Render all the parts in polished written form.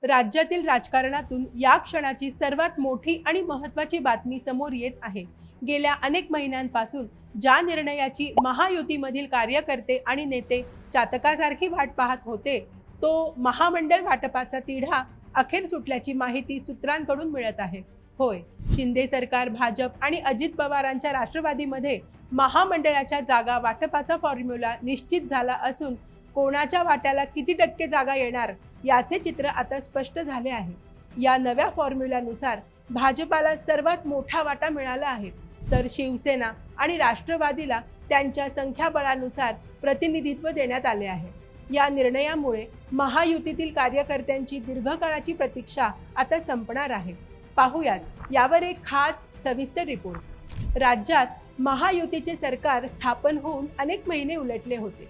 राज्यातील राजकारणातून या क्षणाची सर्वात मोठी आणि महत्त्वाची बातमी समोर येत आहे. गेल्या अनेक महिन्यांपासून ज्या निर्णयाची महायुतीमधील कार्यकर्ते आणि नेते चातकासारखी वाट पाहत होते, तो महामंडळ वाटपाचा तिढा अखेर सुटल्याची माहिती सूत्रांकडून मिळत आहे. होय, शिंदे सरकार, भाजप आणि अजित पवारांच्या राष्ट्रवादीमध्ये महामंडळाच्या जागा वाटपाचा फॉर्म्युला निश्चित झाला असून कोणाच्या वाट्याला किती टक्के जागा येणार याचे चित्र आता स्पष्ट झाले आहे. या नव्या फॉर्म्युल्यानुसार भाजपाला सर्वात मोठा वाटा मिळाला आहे, तर शिवसेना आणि राष्ट्रवादीला त्यांच्या संख्याबळानुसार प्रतिनिधित्व देण्यात आले आहे. या निर्णयामुळे महायुतीतील कार्यकर्त्यांची दीर्घकाळाची प्रतीक्षा आता संपणार आहे. पाहूयात यावर एक खास सविस्तर रिपोर्ट. राज्यात महायुतीचे सरकार स्थापन होऊन अनेक महिने उलटले होते.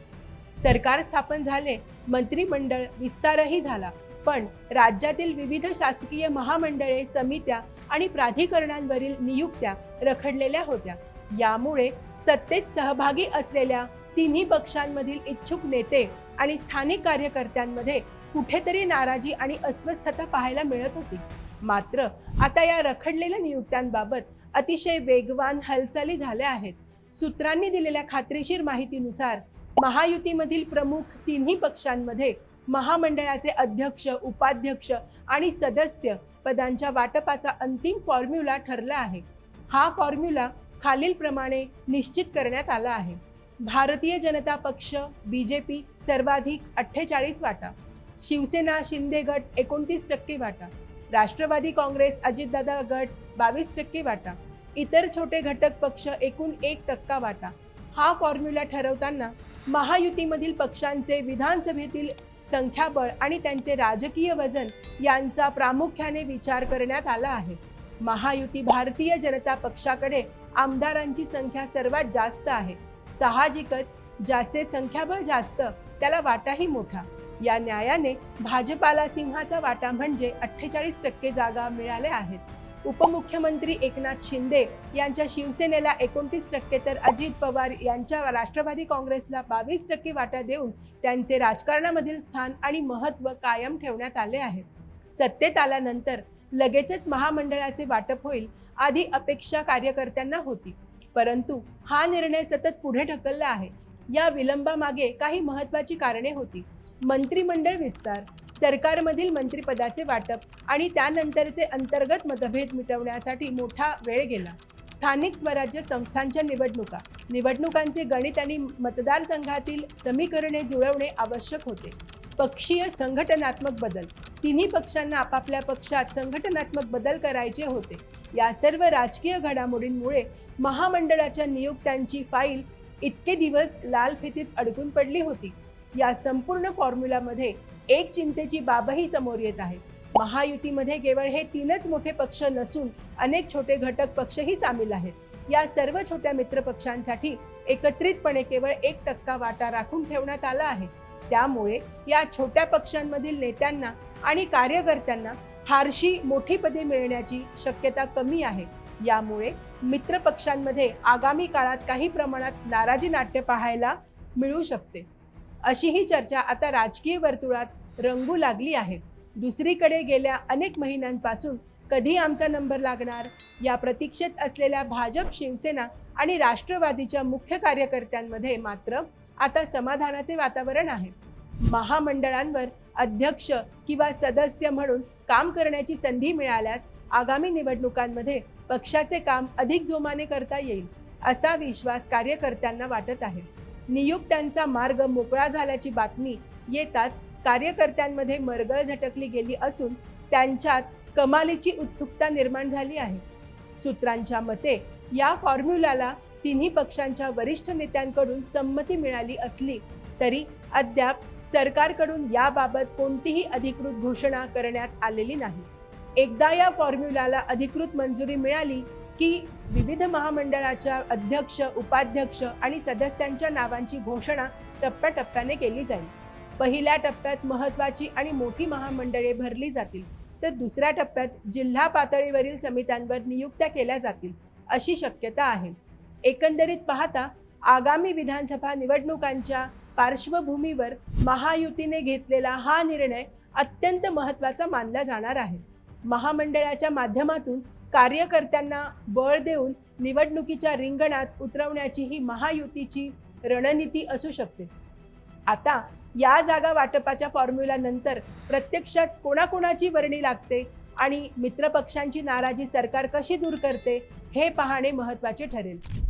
सरकार स्थापन झाले, मंत्रिमंडळ विस्तारही झाला, पण राज्यातील विविध शासकीय महामंडळे, समित्या आणि प्राधिकरणांवरील नियुक्त्या रखडलेल्या होत्या. यामुळे सत्तेत सहभागी असलेल्या तिन्ही पक्षांमधील इच्छुक नेते आणि स्थानिक कार्यकर्त्यांमध्ये कुठेतरी नाराजी आणि अस्वस्थता पाहायला मिळत होती. मात्र आता या रखडलेल्या नियुक्त्यांबाबत अतिशय वेगवान हालचाली झाल्या आहेत. सूत्रांनी दिलेल्या खात्रीशीर माहितीनुसार महायुतीमधील प्रमुख तिन्ही पक्षांमध्ये महामंडळाचे अध्यक्ष, उपाध्यक्ष आणि सदस्य पदांच्या वाटपाचा अंतिम फॉर्म्युला ठरला आहे. हा फॉर्म्युला खालीलप्रमाणे निश्चित करण्यात आला आहे. भारतीय जनता पक्ष बीजेपी सर्वाधिक 48 वाटा, शिवसेना शिंदे गट 29% वाटा, राष्ट्रवादी काँग्रेस अजितदादा गट 22% वाटा, इतर छोटे घटक पक्ष एकूण 1% वाटा. हा फॉर्म्युला ठरवताना महायुतीमधील पक्षांचे विधानसभेतील संख्याबळ आणि त्यांचे राजकीय वजन यांचा प्रामुख्याने विचार करण्यात आला आहे. महायुती भारतीय जनता पक्षाकडे आमदारांची संख्या सर्वात जास्त आहे. साहजिकच ज्याचे संख्याबळ जास्त त्याला वाटाही मोठा. या न्यायाने भाजपाला सिंहाचा वाटा म्हणजे 48% जागा मिळाल्या आहेत. उपमुख्यमंत्री एकनाथ शिंदे यांच्या शिवसेनेला 29%, तर अजित पवार यांच्या राष्ट्रवादी काँग्रेसला 22% वाटा देऊन त्यांचे राजकारणामधील स्थान आणि महत्त्व कायम ठेवण्यात आले आहे. सत्तेत आल्यानंतर लगेचच महामंडळाचे वाटप होईल, आधी अपेक्षा कार्यकर्त्यांना होती, परंतु हा निर्णय सतत पुढे ढकलला आहे. या विलंबामागे काही महत्त्वाची कारणे होती. मंत्रिमंडळ विस्तार, सरकारमधील मंत्रिपदाचे वाटप आणि त्यानंतरचे अंतर्गत मतभेद मिटवण्यासाठी मोठा वेळ गेला. स्थानिक स्वराज्य संस्थांच्या निवडणुकांचे गणित आणि मतदारसंघातील समीकरणे जुळवणे आवश्यक होते. पक्षीय संघटनात्मक बदल, तिन्ही पक्षांना आपापल्या पक्षात संघटनात्मक बदल करायचे होते. या सर्व राजकीय घडामोडींमुळे महामंडळाच्या नियुक्त्यांची फाईल इतके दिवस लाल फितीत अडकून पडली होती. या संपूर्ण फॉर्म्युलामध्ये एक चिंतेची बाबही समोर येत आहे. महायुतीमध्ये केवळ हे तीनच मोठे पक्ष नसून अनेक छोटे घटक पक्षही सामील आहेत. या सर्व छोट्या मित्र पक्षांसाठी एकत्रितपणे केवळ 1% वाटा राखून ठेवण्यात आला आहे. त्यामुळे या छोट्या पक्षांमधील नेत्यांना आणि कार्यकर्त्यांना फारशी मोठी पदे मिळण्याची शक्यता कमी आहे. यामुळे मित्र पक्षांमध्ये आगामी काळात काही प्रमाणात नाराजी नाट्य पाहायला मिळू शकते, अशी ही चर्चा आता राजकीय वर्तुळात रंगू लागली आहे. दुसरीकडे गेल्या अनेक महिन्यांपासून कधी आमचा नंबर लागणार या प्रतीक्षेत असलेल्या भाजप, शिवसेना आणि राष्ट्रवादीच्या मुख्य कार्यकर्त्यांमध्ये मात्र आता समाधानाचे वातावरण आहे. महामंडळांवर अध्यक्ष किंवा सदस्य म्हणून काम करण्याची संधी मिळाल्यास आगामी निवडणुकांमध्ये पक्षाचे काम अधिक जोमाने करता येईल, असा विश्वास कार्यकर्त्यांना वाटत आहे. नियुक्त्यांचा मार्ग मोकळा झाल्याची बातमी येताच कार्यकर्त्यांमध्ये मरगळ झटकली गेली असून त्यांच्यात कमालीची उत्सुकता निर्माण झाली आहे. सूत्रांच्या मते या फॉर्म्युलाला तिन्ही पक्षांच्या वरिष्ठ नेत्यांकडून संमती मिळाली असली तरी अद्याप सरकारकडून याबाबत कोणतीही अधिकृत घोषणा करण्यात आलेली नाही. एकदा या फॉर्म्युलाला अधिकृत मंजुरी मिळाली की विविध महामंडळाच्या अध्यक्ष, उपाध्यक्ष आणि सदस्यांच्या नावांची घोषणा टप्प्याटप्प्याने केली जाईल. पहिल्या टप्प्यात महत्त्वाची आणि मोठी महामंडळे भरली जातील, तर दुसऱ्या टप्प्यात जिल्हा पातळीवरील समित्यांवर नियुक्त्या केल्या जातील, अशी शक्यता आहे. एकंदरीत पाहता आगामी विधानसभा निवडणुकांच्या पार्श्वभूमीवर महायुतीने घेतलेला हा निर्णय अत्यंत महत्त्वाचा मानला जाणार आहे. महामंडळाच्या माध्यमातून कार्यकर्त्यांना बळ देऊन निवडणुकीच्या रिंगणात उतरवण्याची ही महायुतीची रणनीती असू शकते. आता या जागा वाटपाच्या फॉर्म्युलानंतर प्रत्यक्षात कोणाकोणाची वर्णी लागते आणि मित्रपक्षांची नाराजी सरकार कशी दूर करते हे पाहणे महत्त्वाचे ठरेल.